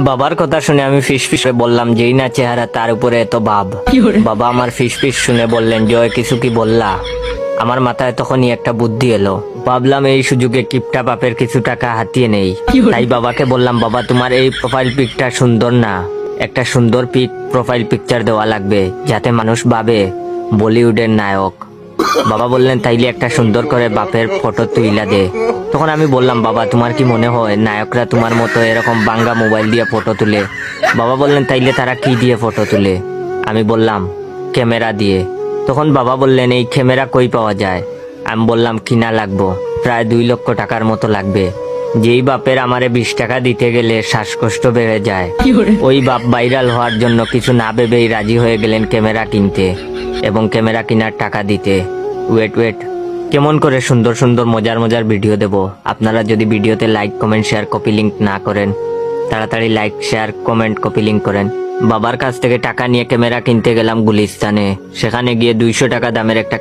বাবার কথা শুনে আমি ফিস বললাম, যেই না চেহারা তার উপরে এত ভাব। বাবা আমার ফিস শুনে বললেন, জয় কিছু কি বললা? আমার মাথায় তখনই একটা বুদ্ধি এলো। ভাবলাম এই সুযোগে কিপটা বাপের কিছু টাকা হাতিয়ে নেই। তাই বাবাকে বললাম, বাবা তোমার এই প্রোফাইল পিকটা সুন্দর না, একটা সুন্দর প্রোফাইল পিকচার দেওয়া লাগবে, যাতে মানুষ ভাবে বলিউডের নায়ক। বাবা বললেন, তাইলে একটা সুন্দর করে বাপের ফটো তুইলা দে। তখন আমি বললাম, বাবা তোমার কি মনে হয় নায়করা তোমার মতো এরকম বাঙ্গা মোবাইল দিয়ে ফটো তুলে? বাবা বললেন, তাইলে তারা কি দিয়ে ফটো তুলে? আমি বললাম, ক্যামেরা দিয়ে। তখন বাবা বললেন, এই ক্যামেরা কই পাওয়া যায়? আমি বললাম, কিনা লাগবো, প্রায় 2 লক্ষ টাকার মতো লাগবে। যেই বাপের আমারে 20 টাকা দিতে গেলে শ্বাসকষ্ট বেড়ে যায়, ওই বাপ ভাইরাল হওয়ার জন্য কিছু না ভেবেই রাজি হয়ে গেলেন ক্যামেরা কিনতে এবং ক্যামেরা কেনার টাকা দিতে। ওয়েট, কেমন করে সুন্দর সুন্দর মজার ভিডিও দেব? আপনারা যদি ভিডিওতে like comment share copy link না করেন, তাড়াতাড়ি like share comment copy link করেন। বাবার কাছ থেকে টাকা নিয়ে ক্যামেরা কিনতে গেলাম গুলিস্তানে। সেখানে গিয়ে 200 টাকা দামের একটা